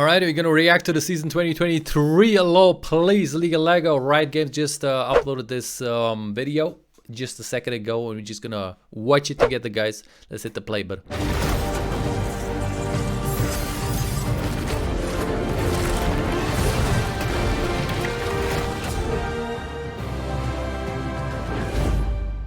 Alright, we're gonna react to the season 2023 LoL Please League of Lego. Riot Games just uploaded this video just a second ago, and we're just gonna watch it together, guys. Let's hit the play button.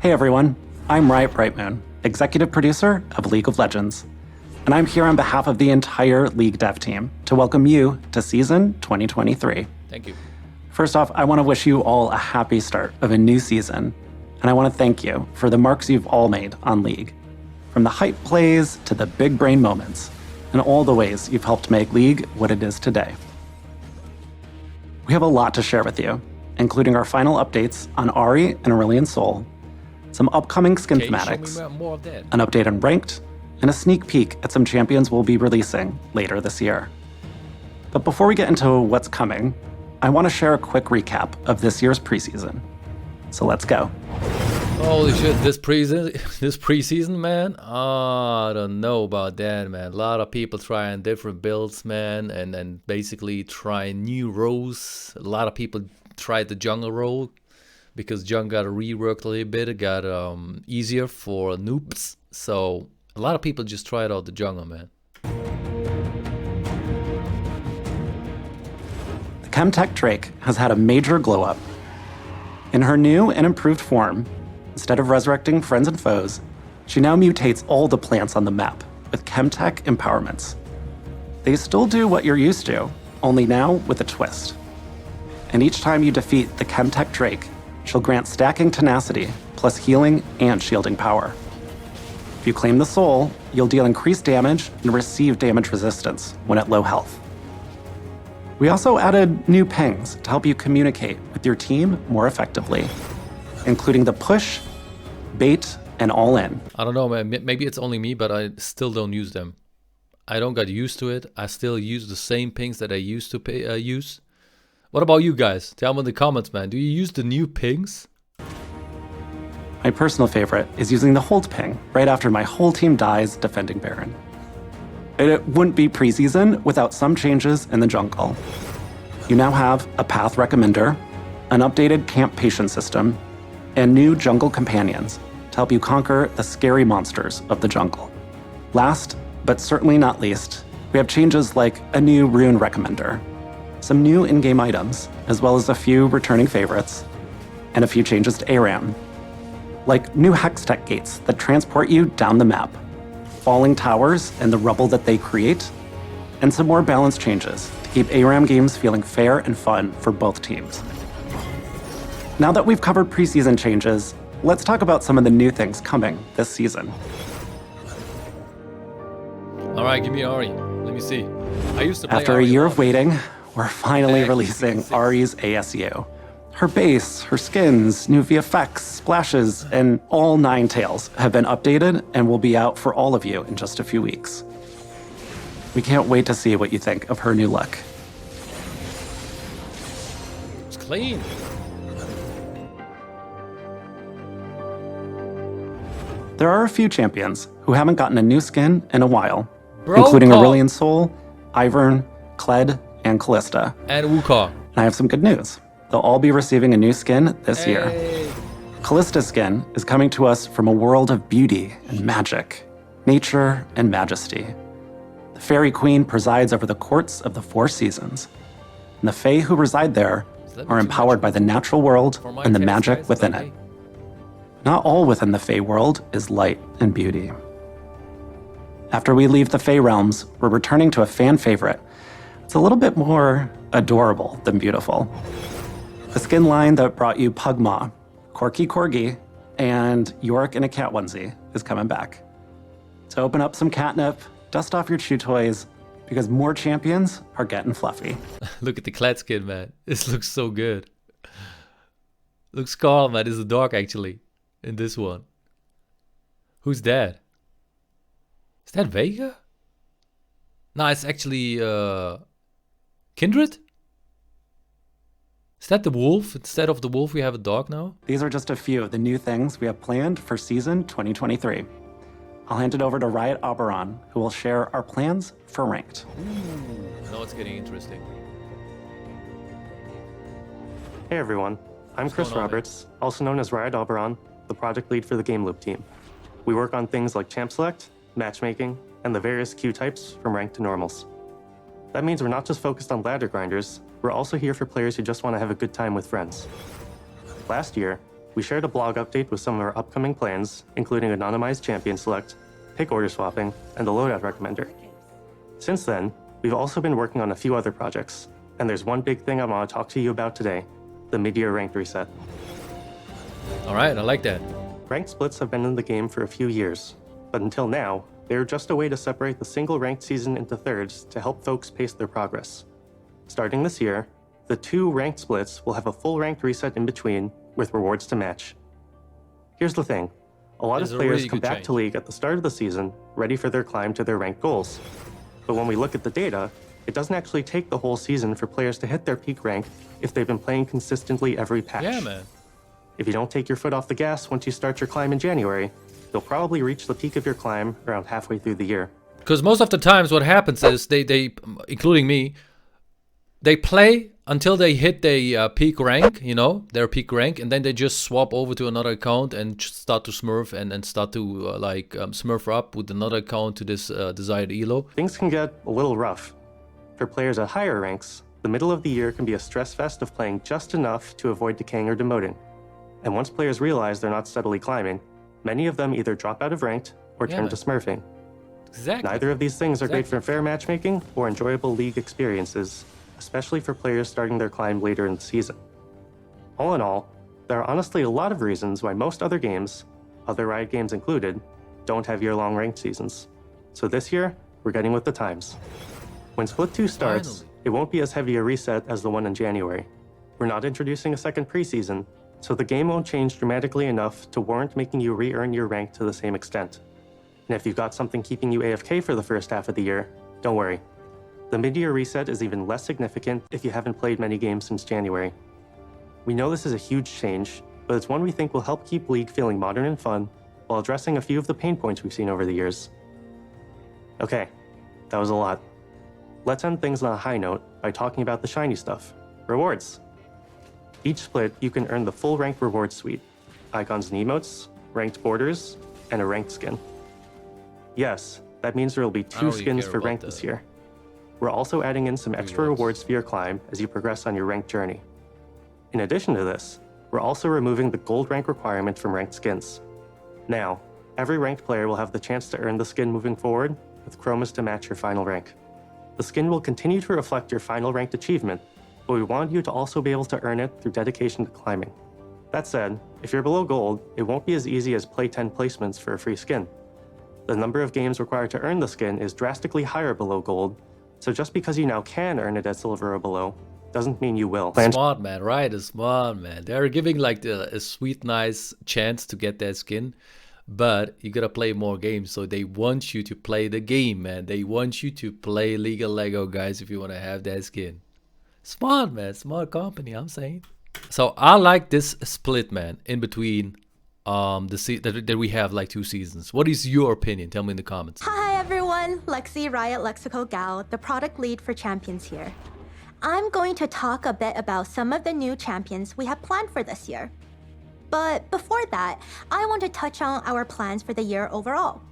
Hey everyone, I'm Riot Brightmoon, executive producer of League of Legends. And I'm here on behalf of the entire League dev team to welcome you to season 2023. Thank you. First off, I want to wish you all a happy start of a new season. And I want to thank you for the marks you've all made on League. From the hype plays to the big brain moments, and all the ways you've helped make League what it is today. We have a lot to share with you, including our final updates on Ahri and Aurelion Sol, some upcoming skin thematics, an update on Ranked, and a sneak peek at some champions we'll be releasing later this year. But before we get into what's coming, I want to share a quick recap of this year's preseason. So let's go. Holy shit, this preseason, man? I don't know about that, man. A lot of people trying different builds, man, and basically trying new roles. A lot of people tried the jungle role because jungle got reworked a little bit. It got easier for noobs. So a lot of people just tried out the jungle, man. The Chemtech Drake has had a major glow up. In her new and improved form, instead of resurrecting friends and foes, she now mutates all the plants on the map with Chemtech empowerments. They still do what you're used to, only now with a twist. And each time you defeat the Chemtech Drake, she'll grant stacking tenacity, plus healing and shielding power. If you claim the soul, you'll deal increased damage and receive damage resistance when at low health. We also added new pings to help you communicate with your team more effectively, including the push, bait, and all in. I don't know, man. Maybe it's only me, but I still don't use them. I don't get used to it. I still use the same pings that I used to use. What about you guys? Tell me in the comments, man. Do you use the new pings? My personal favorite is using the hold ping right after my whole team dies defending Baron. It wouldn't be preseason without some changes in the jungle. You now have a path recommender, an updated camp patient system, and new jungle companions to help you conquer the scary monsters of the jungle. Last, but certainly not least, we have changes like a new rune recommender, some new in-game items, as well as a few returning favorites, and a few changes to ARAM, like new Hextech gates that transport you down the map, falling towers and the rubble that they create, and some more balance changes to keep ARAM games feeling fair and fun for both teams. Now that we've covered preseason changes, let's talk about some of the new things coming this season. All right, give me Ahri. Let me see. I used to play After Ahri a year a lot. of waiting, we're finally releasing Ahri's ASU. Her base, her skins, new VFX, splashes, and all 9 tails have been updated and will be out for all of you in just a few weeks. We can't wait to see what you think of her new look. It's clean. There are a few champions who haven't gotten a new skin in a while, Bro, including Aurelion Sol, Ivern, Kled, and Callista. And Wukong. And I have some good news. They'll all be receiving a new skin this year. Callista's skin is coming to us from a world of beauty and magic, nature and majesty. The Fairy Queen presides over the courts of the 4 seasons, and the Fae who reside there are empowered by the natural world and the magic within it. Not all within the Fae world is light and beauty. After we leave the Fae realms, we're returning to a fan favorite. It's a little bit more adorable than beautiful. The skin line that brought you Pugma, Corky Corgi, and Yorick in a cat onesie is coming back. So open up some catnip, dust off your chew toys, because more champions are getting fluffy. Look at the Kled skin, man. This looks so good. Looks calm, man. This is a dog, actually, in this one. Who's that? Is that Vega? No, it's actually Kindred? Is that the wolf? Instead of the wolf, we have a dog now? These are just a few of the new things we have planned for season 2023. I'll hand it over to Riot Auberaun, who will share our plans for ranked. Now it's getting interesting. Hey everyone, I'm Chris Roberts, also known as Riot Auberaun, the project lead for the Game Loop team. We work on things like champ select, matchmaking, and the various queue types from ranked to normals. That means we're not just focused on ladder grinders, we're also here for players who just want to have a good time with friends. Last year, we shared a blog update with some of our upcoming plans, including anonymized champion select, pick order swapping, and the loadout recommender. Since then, we've also been working on a few other projects, and there's one big thing I want to talk to you about today, the mid-year ranked reset. Alright, I like that. Ranked splits have been in the game for a few years, but until now, they were just a way to separate the single ranked season into thirds to help folks pace their progress. Starting this year, the 2 ranked splits will have a full ranked reset in between, with rewards to match. Here's the thing, a lot of players come back to League at the start of the season, ready for their climb to their ranked goals. But when we look at the data, it doesn't actually take the whole season for players to hit their peak rank if they've been playing consistently every patch. Yeah, man. If you don't take your foot off the gas once you start your climb in January, you'll probably reach the peak of your climb around halfway through the year. Because most of the times what happens is they including me, they play until they hit their peak rank, you know, their peak rank, and then they just swap over to another account and start to smurf and start to smurf up with another account to this desired elo. Things can get a little rough. For players at higher ranks, the middle of the year can be a stress fest of playing just enough to avoid decaying or demoting. And once players realize they're not steadily climbing, many of them either drop out of ranked or turn to smurfing. Exactly. Neither of these things are great for fair matchmaking or enjoyable league experiences, especially for players starting their climb later in the season. All in all, there are honestly a lot of reasons why most other games, other Riot games included, don't have year-long ranked seasons. So this year, we're getting with the times. When Split 2 starts, it won't be as heavy a reset as the one in January. We're not introducing a second preseason, so the game won't change dramatically enough to warrant making you re-earn your rank to the same extent. And if you've got something keeping you AFK for the first half of the year, don't worry. The mid-year reset is even less significant if you haven't played many games since January. We know this is a huge change, but it's one we think will help keep League feeling modern and fun while addressing a few of the pain points we've seen over the years. Okay, that was a lot. Let's end things on a high note by talking about the shiny stuff, rewards. Each split, you can earn the full ranked reward suite, icons and emotes, ranked borders, and a ranked skin. Yes, that means there will be 2 skins for ranked this year. We're also adding in some extra rewards for your climb as you progress on your ranked journey. In addition to this, we're also removing the gold rank requirement from ranked skins. Now, every ranked player will have the chance to earn the skin moving forward, with chromas to match your final rank. The skin will continue to reflect your final ranked achievement, but we want you to also be able to earn it through dedication to climbing. That said, if you're below gold, it won't be as easy as play 10 placements for a free skin. The number of games required to earn the skin is drastically higher below gold, so just because you now can earn it at silver or below, doesn't mean you will. Smart, man. Riot is smart, man. They're giving like a sweet, nice chance to get that skin, but you gotta play more games. So they want you to play the game, man. They want you to play League of Lego, guys, if you want to have that skin. Smart, man. Smart company, I'm saying. So I like this split, man, in between that we have like 2 seasons. What is your opinion? Tell me in the comments. Hi everyone, Lexi, Riot Lexical Gal, the product lead for Champions here. I'm going to talk a bit about some of the new champions we have planned for this year. But before that, I want to touch on our plans for the year overall.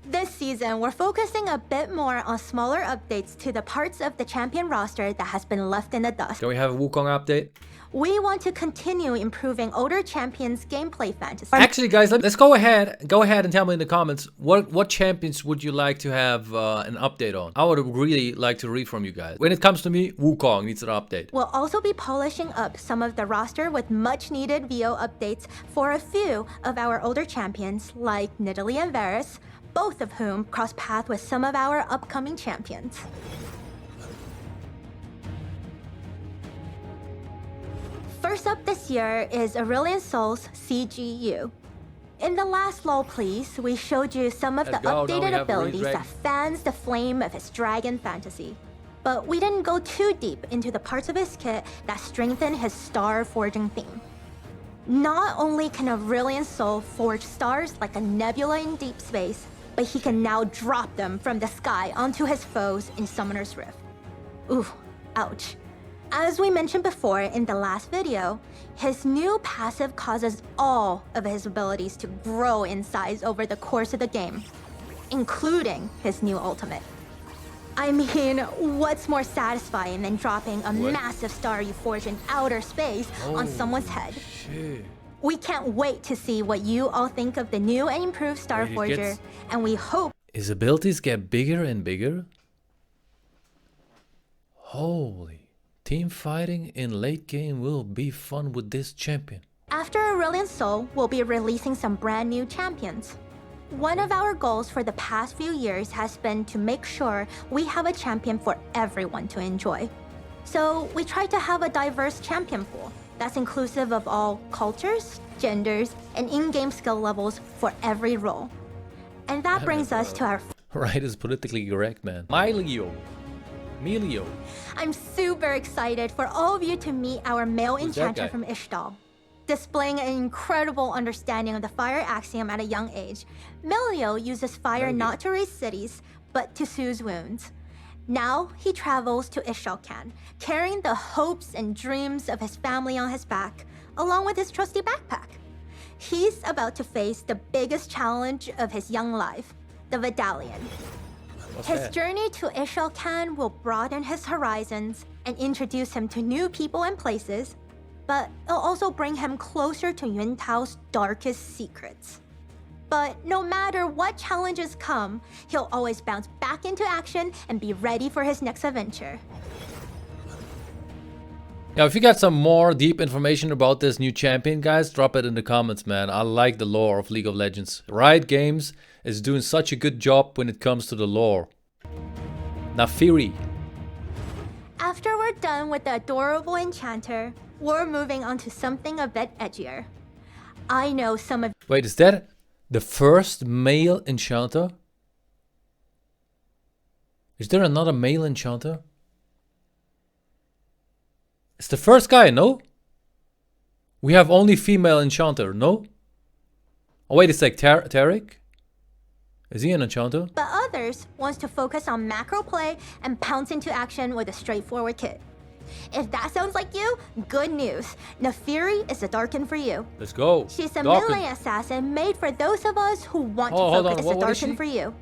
This season, we're focusing a bit more on smaller updates to the parts of the champion roster that has been left in the dust. Can we have a Wukong update? We want to continue improving older champions' gameplay fantasy. Actually, guys, let's go ahead and tell me in the comments what champions would you like to have an update on. I would really like to read from you guys. When it comes to me, Wukong needs an update. We'll also be polishing up some of the roster with much needed VO updates for a few of our older champions like Nidalee and Varus, both of whom cross paths with some of our upcoming champions. First up this year is Aurelian Soul's CGU. In the last LoL Please, we showed you some of the updated abilities that fans the flame of his dragon fantasy. But we didn't go too deep into the parts of his kit that strengthen his star forging theme. Not only can Aurelian Soul forge stars like a nebula in deep space, but he can now drop them from the sky onto his foes in Summoner's Rift. Ooh, ouch. As we mentioned before in the last video, his new passive causes all of his abilities to grow in size over the course of the game, including his new ultimate. I mean, what's more satisfying than dropping a massive star you forge in outer space on someone's head? Shit. We can't wait to see what you all think of the new and improved Star Forger, and we hope his abilities get bigger and bigger. Holy. Team fighting in late game will be fun with this champion. after Aurelian Soul, we'll be releasing some brand new champions. One of our goals for the past few years has been to make sure we have a champion for everyone to enjoy. So we try to have a diverse champion pool that's inclusive of all cultures, genders, and in-game skill levels for every role. And that brings us to our... Right is politically correct, man. Milio. I'm super excited for all of you to meet our male enchanter from Ishtal. Displaying an incredible understanding of the fire axiom at a young age, Milio uses fire not to raise cities, but to soothe wounds. Now he travels to Ishalcan, carrying the hopes and dreams of his family on his back, along with his trusty backpack. He's about to face the biggest challenge of his young life, the Vidalian. His journey to Ishalcan will broaden his horizons and introduce him to new people and places, but it'll also bring him closer to Yuntao's darkest secrets. But no matter what challenges come, he'll always bounce back into action and be ready for his next adventure. Now, if you got some more deep information about this new champion, guys, drop it in the comments, man. I like the lore of League of Legends. Riot Games is doing such a good job when it comes to the lore. Naafiri. After we're done with the adorable enchanter, we're moving on to something a bit edgier. I know some of... Wait, is that the first male enchanter? Is there another male enchanter? It's the first guy, no? We have only female enchanter, no? Oh wait a sec, Tarek? Is he an enchanter? But others wants to focus on macro play and pounce into action with a straightforward kit. If that sounds like you, good news. Naafiri is the Darkin for you. Let's go. She's a mid-lane assassin made for those of us who want to focus the Darkin for you.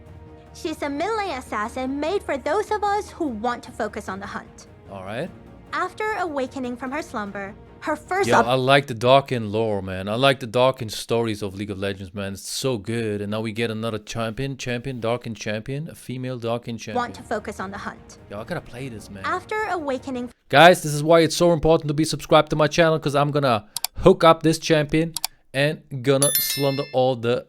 She's a mid-lane assassin made for those of us who want to focus on the hunt. Alright. After awakening from her slumber, her first I like the Darkin lore, man. I like the Darkin stories of League of Legends, man. It's so good. And now we get another champion, Darkin champion, a female Darkin champion. Want to focus on the hunt. Yo, I gotta play this, man. After awakening... Guys, this is why it's so important to be subscribed to my channel, because I'm gonna hook up this champion and gonna slaughter all the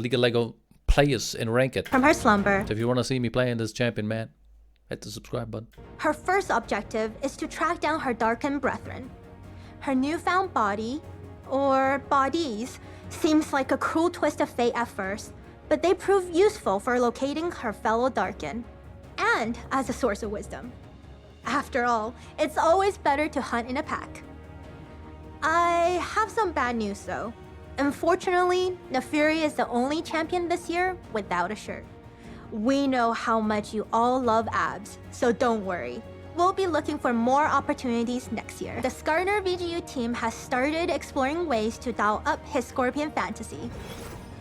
League of Lego players in Ranked. From her slumber. So if you wanna see me playing this champion, man, hit the subscribe button. Her first objective is to track down her Darkin brethren. Her newfound body, or bodies, seems like a cruel twist of fate at first, but they prove useful for locating her fellow Darkin, and as a source of wisdom. After all, it's always better to hunt in a pack. I have some bad news though. Unfortunately, Naafiri is the only champion this year without a shirt. We know how much you all love abs, so don't worry. We'll be looking for more opportunities next year. The Skarner VGU team has started exploring ways to dial up his Scorpion fantasy.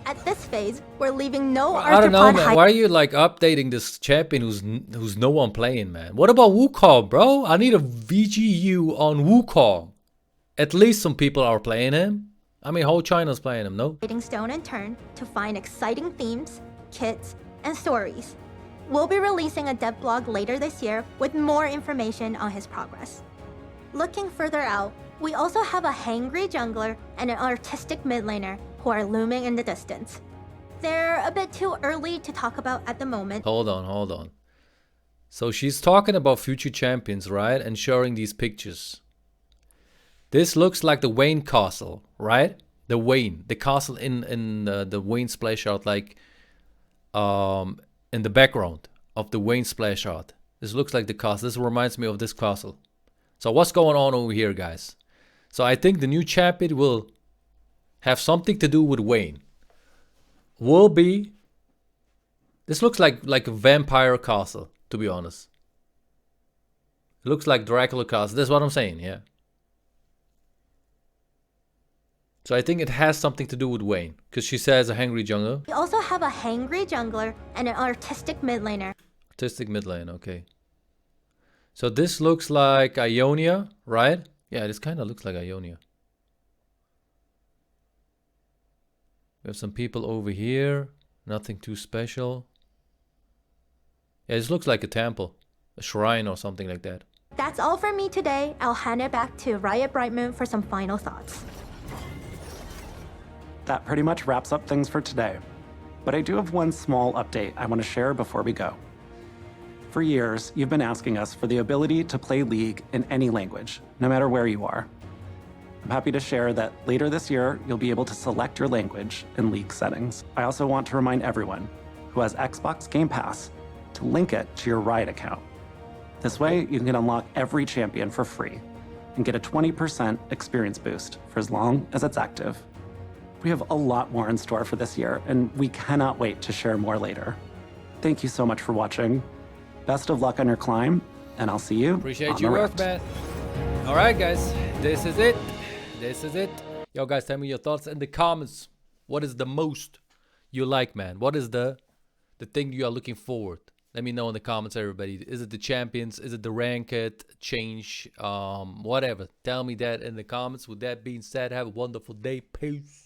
At this phase, we're leaving no arthropod... I don't know, man. Why are you like updating this champion who's no one playing, man? What about Wukong, bro? I need a VGU on Wukong. At least some people are playing him. I mean, whole China's playing him, no? Stone and turn to find exciting themes, kits, and stories. We'll be releasing a dev blog later this year with more information on his progress. Looking further out, we also have a hangry jungler and an artistic mid laner who are looming in the distance. They're a bit too early to talk about at the moment. Hold on. So she's talking about future champions, right? And showing these pictures. This looks like the Wayne castle, right? The castle in the Wayne splash art, like in the background of the Wayne splash art. This looks like the castle. This reminds me of this castle. So what's going on over here, guys? So I think the new champion will have something to do with Wayne. Will be This looks like a vampire castle, to be honest. It looks like Dracula castle. That's what I'm saying, yeah. So I think it has something to do with Vayne, because she says a hangry jungler. We also have a hangry jungler and an artistic mid laner. Artistic mid lane, okay. So this looks like Ionia, right? Yeah, this kind of looks like Ionia. We have some people over here. Nothing too special. Yeah, this looks like a temple. A shrine or something like that. That's all for me today. I'll hand it back to Riot Brightmoon for some final thoughts. That pretty much wraps up things for today. But I do have one small update I want to share before we go. For years, you've been asking us for the ability to play League in any language, no matter where you are. I'm happy to share that later this year, you'll be able to select your language in League settings. I also want to remind everyone who has Xbox Game Pass to link it to your Riot account. This way, you can unlock every champion for free and get a 20% experience boost for as long as it's active. We have a lot more in store for this year, and we cannot wait to share more later. Thank you so much for watching. Best of luck on your climb, and I'll see you Appreciate on your the work, rift. man. Alright, guys. This is it. This is it. Yo, guys, tell me your thoughts in the comments. What is the most you like, man? What is the thing you are looking forward? Let me know in the comments, everybody. Is it the champions? Is it the ranked change? Whatever. Tell me that in the comments. With that being said, have a wonderful day. Peace.